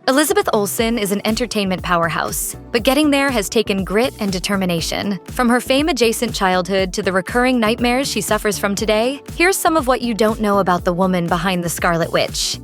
Elizabeth Olsen is an entertainment powerhouse, but getting there has taken grit and determination. From her fame-adjacent childhood to the recurring nightmares she suffers from today, here's some of what you don't know about the woman behind the Scarlet Witch.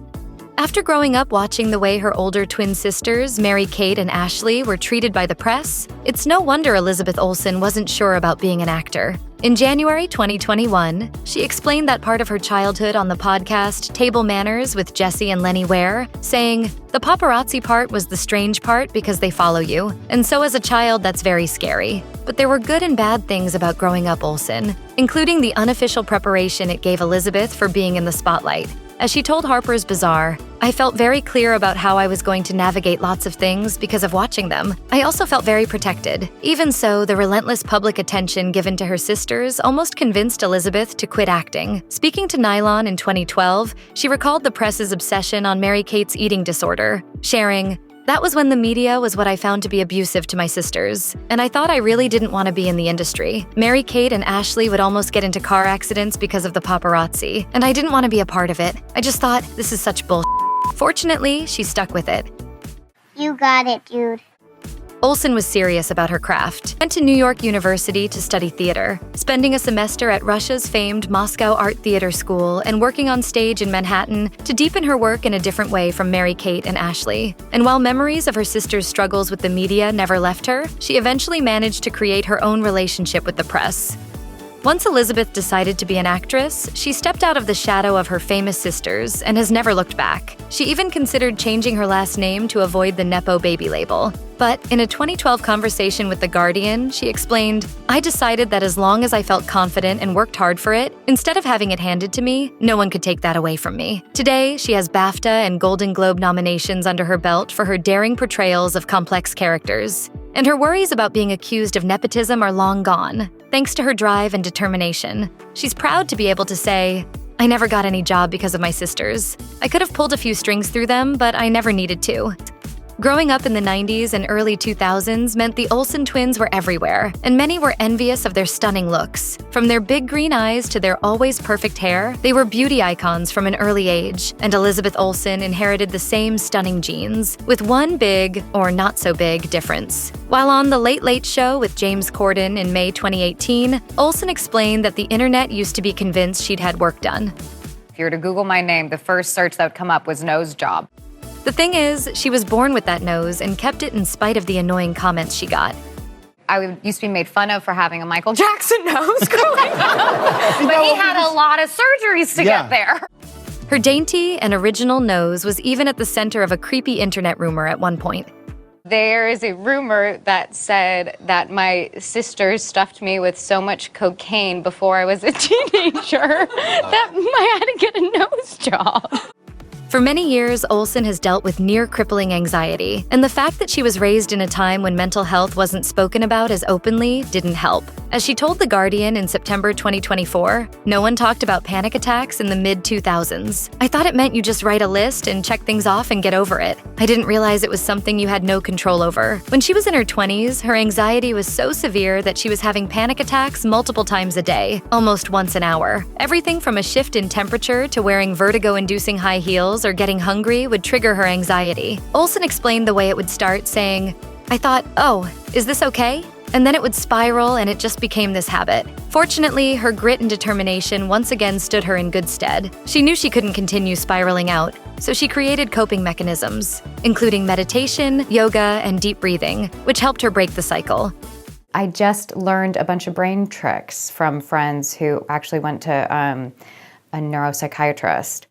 After growing up watching the way her older twin sisters, Mary-Kate and Ashley, were treated by the press, it's no wonder Elizabeth Olsen wasn't sure about being an actor. In January 2021, she explained that part of her childhood on the podcast Table Manners with Jesse and Lenny Ware, saying, "The paparazzi part was the strange part because they follow you, and so as a child that's very scary. But there were good and bad things about growing up Olsen, including the unofficial preparation it gave Elizabeth for being in the spotlight." As she told Harper's Bazaar, "I felt very clear about how I was going to navigate lots of things because of watching them. I also felt very protected. Even so, the relentless public attention given to her sisters almost convinced Elizabeth to quit acting." Speaking to Nylon in 2012, she recalled the press's obsession on Mary-Kate's eating disorder, sharing, "That was when the media was what I found to be abusive to my sisters, and I thought I really didn't want to be in the industry. Mary-Kate and Ashley would almost get into car accidents because of the paparazzi, and I didn't want to be a part of it. I just thought, this is such bullshit." Fortunately, she stuck with it. You got it, dude. Olsen was serious about her craft, went to New York University to study theater, spending a semester at Russia's famed Moscow Art Theater School and working on stage in Manhattan to deepen her work in a different way from Mary-Kate and Ashley. And while memories of her sister's struggles with the media never left her, she eventually managed to create her own relationship with the press. Once Elizabeth decided to be an actress, she stepped out of the shadow of her famous sisters and has never looked back. She even considered changing her last name to avoid the Nepo baby label. But in a 2012 conversation with The Guardian, she explained, "I decided that as long as I felt confident and worked hard for it, instead of having it handed to me, no one could take that away from me." Today, she has BAFTA and Golden Globe nominations under her belt for her daring portrayals of complex characters. And her worries about being accused of nepotism are long gone, thanks to her drive and determination. She's proud to be able to say, "I never got any job because of my sisters. I could have pulled a few strings through them, but I never needed to." Growing up in the 90s and early 2000s meant the Olsen twins were everywhere, and many were envious of their stunning looks. From their big green eyes to their always perfect hair, they were beauty icons from an early age, and Elizabeth Olsen inherited the same stunning genes, with one big, or not so big, difference. While on The Late Late Show with James Corden in May 2018, Olsen explained that the internet used to be convinced she'd had work done. If you were to Google my name, the first search that would come up was nose job. The thing is, she was born with that nose and kept it in spite of the annoying comments she got. I used to be made fun of for having a Michael Jackson nose growing up. But he had a lot of surgeries to get there. Her dainty and original nose was even at the center of a creepy internet rumor at one point. There is a rumor that said that my sister stuffed me with so much cocaine before I was a teenager that I had to get a nose job. For many years, Olsen has dealt with near-crippling anxiety, and the fact that she was raised in a time when mental health wasn't spoken about as openly didn't help. As she told The Guardian in September 2024, "No one talked about panic attacks in the mid-2000s. I thought it meant you just write a list and check things off and get over it. I didn't realize it was something you had no control over." When she was in her 20s, her anxiety was so severe that she was having panic attacks multiple times a day, almost once an hour. Everything from a shift in temperature to wearing vertigo-inducing high heels or getting hungry would trigger her anxiety. Olsen explained the way it would start, saying, "I thought, oh, is this okay?" And then it would spiral and it just became this habit. Fortunately, her grit and determination once again stood her in good stead. She knew she couldn't continue spiraling out, so she created coping mechanisms, including meditation, yoga, and deep breathing, which helped her break the cycle. I just learned a bunch of brain tricks from friends who actually went to a neuropsychiatrist.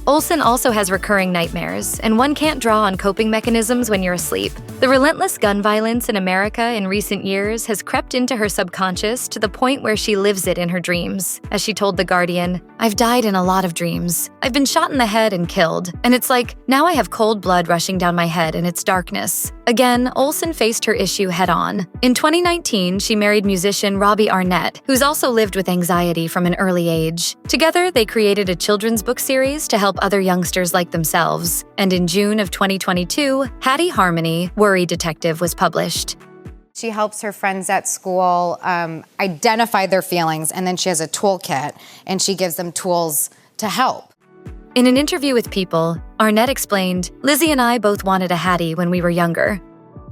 Olsen also has recurring nightmares, and one can't draw on coping mechanisms when you're asleep. The relentless gun violence in America in recent years has crept into her subconscious to the point where she lives it in her dreams. As she told The Guardian, "I've died in a lot of dreams. I've been shot in the head and killed, and it's like, now I have cold blood rushing down my head and it's darkness." Again, Olsen faced her issue head-on. In 2019, she married musician Robbie Arnett, who's also lived with anxiety from an early age. Together, they created a children's book series to help other youngsters like themselves. And in June of 2022, Hattie Harmony, Worry Detective, was published. She helps her friends at school identify their feelings, and then she has a toolkit, and she gives them tools to help. In an interview with People, Arnett explained, "Lizzie and I both wanted a Hattie when we were younger."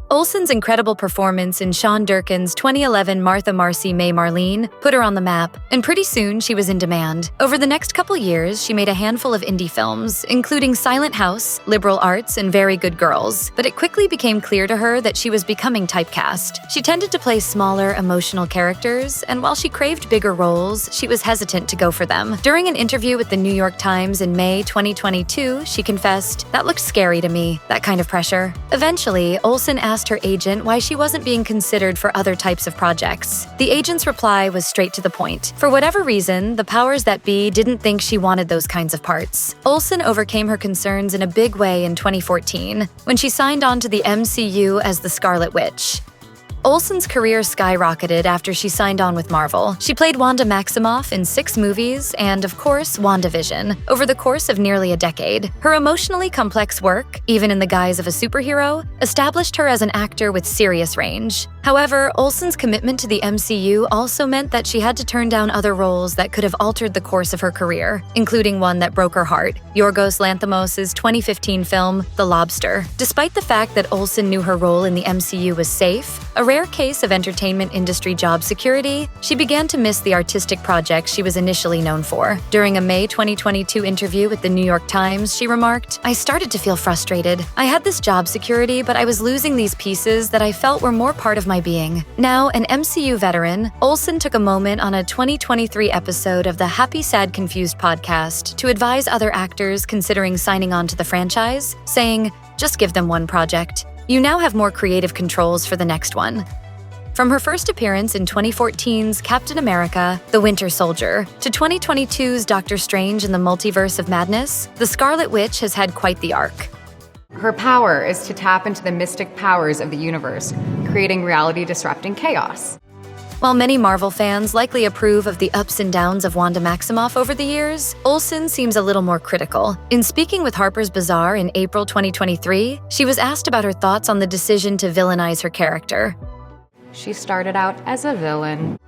Olsen's incredible performance in Sean Durkin's 2011 Martha Marcy May Marlene put her on the map, and pretty soon she was in demand. Over the next couple years, she made a handful of indie films, including Silent House, Liberal Arts, and Very Good Girls, but it quickly became clear to her that she was becoming typecast. She tended to play smaller, emotional characters, and while she craved bigger roles, she was hesitant to go for them. During an interview with the New York Times in May 2022, she confessed, "That looked scary to me, that kind of pressure." Eventually, Olsen asked her agent why she wasn't being considered for other types of projects. The agent's reply was straight to the point. For whatever reason, the powers that be didn't think she wanted those kinds of parts. Olsen overcame her concerns in a big way in 2014, when she signed on to the MCU as the Scarlet Witch. Olsen's career skyrocketed after she signed on with Marvel. She played Wanda Maximoff in 6 movies and, of course, WandaVision, over the course of nearly a decade. Her emotionally complex work, even in the guise of a superhero, established her as an actor with serious range. However, Olsen's commitment to the MCU also meant that she had to turn down other roles that could have altered the course of her career, including one that broke her heart, Yorgos Lanthimos' 2015 film, The Lobster. Despite the fact that Olsen knew her role in the MCU was safe, a rare case of entertainment industry job security, she began to miss the artistic projects she was initially known for. During a May 2022 interview with the New York Times, she remarked, "I started to feel frustrated. I had this job security, but I was losing these pieces that I felt were more part of my being." Now, an MCU veteran, Olsen took a moment on a 2023 episode of the Happy Sad Confused podcast to advise other actors considering signing on to the franchise, saying, "Just give them one project. You now have more creative controls for the next one." From her first appearance in 2014's Captain America: The Winter Soldier to 2022's Doctor Strange in the Multiverse of Madness, the Scarlet Witch has had quite the arc. Her power is to tap into the mystic powers of the universe, creating reality-disrupting chaos. While many Marvel fans likely approve of the ups and downs of Wanda Maximoff over the years, Olsen seems a little more critical. In speaking with Harper's Bazaar in April 2023, she was asked about her thoughts on the decision to villainize her character. She started out as a villain.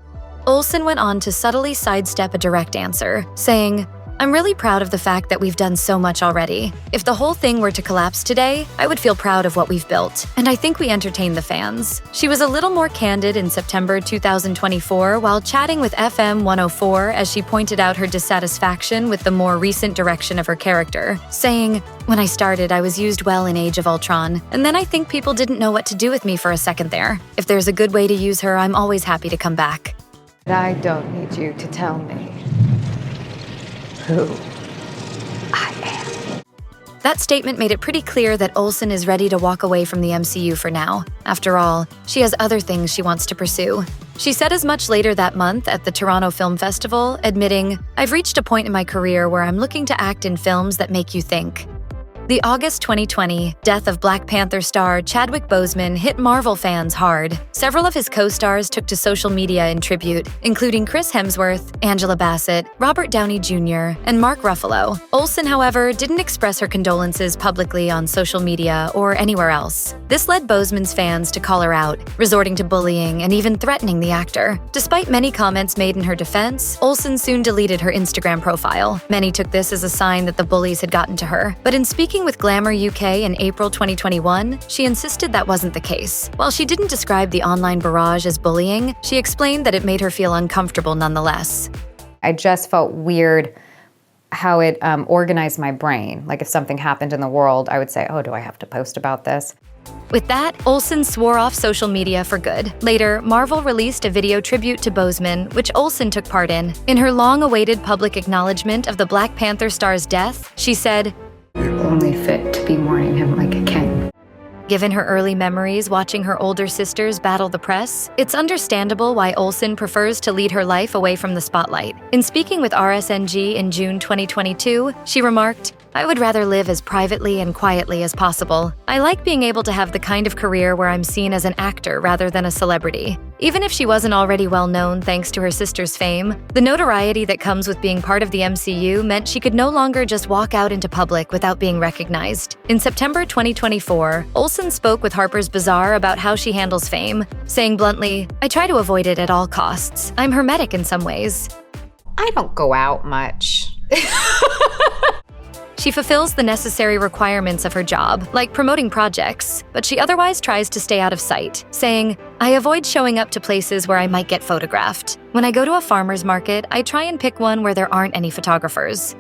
Olsen went on to subtly sidestep a direct answer, saying, "I'm really proud of the fact that we've done so much already. If the whole thing were to collapse today, I would feel proud of what we've built, and I think we entertain the fans." She was a little more candid in September 2024 while chatting with FM 104 as she pointed out her dissatisfaction with the more recent direction of her character, saying, "When I started, I was used well in Age of Ultron, and then I think people didn't know what to do with me for a second there. If there's a good way to use her, I'm always happy to come back." I don't need you to tell me who I am. That statement made it pretty clear that Olsen is ready to walk away from the MCU for now. After all, she has other things she wants to pursue. She said as much later that month at the Toronto Film Festival, admitting, "I've reached a point in my career where I'm looking to act in films that make you think." The August 2020 death of Black Panther star Chadwick Boseman hit Marvel fans hard. Several of his co-stars took to social media in tribute, including Chris Hemsworth, Angela Bassett, Robert Downey Jr., and Mark Ruffalo. Olsen, however, didn't express her condolences publicly on social media or anywhere else. This led Boseman's fans to call her out, resorting to bullying and even threatening the actor. Despite many comments made in her defense, Olsen soon deleted her Instagram profile. Many took this as a sign that the bullies had gotten to her. But in speaking with Glamour UK in April 2021, she insisted that wasn't the case. While she didn't describe the online barrage as bullying, she explained that it made her feel uncomfortable nonetheless. I just felt weird how it organized my brain. Like if something happened in the world, I would say, oh, do I have to post about this? With that, Olsen swore off social media for good. Later, Marvel released a video tribute to Boseman, which Olsen took part in. In her long-awaited public acknowledgement of the Black Panther star's death, she said, "You're only fit to be mourning him like a king." Given her early memories watching her older sisters battle the press, it's understandable why Olsen prefers to lead her life away from the spotlight. In speaking with RSNG in June 2022, she remarked, "I would rather live as privately and quietly as possible. I like being able to have the kind of career where I'm seen as an actor rather than a celebrity." Even if she wasn't already well known thanks to her sister's fame, the notoriety that comes with being part of the MCU meant she could no longer just walk out into public without being recognized. In September 2024, Olsen spoke with Harper's Bazaar about how she handles fame, saying bluntly, "I try to avoid it at all costs. I'm hermetic in some ways." I don't go out much. She fulfills the necessary requirements of her job, like promoting projects, but she otherwise tries to stay out of sight, saying, "I avoid showing up to places where I might get photographed. When I go to a farmer's market, I try and pick one where there aren't any photographers."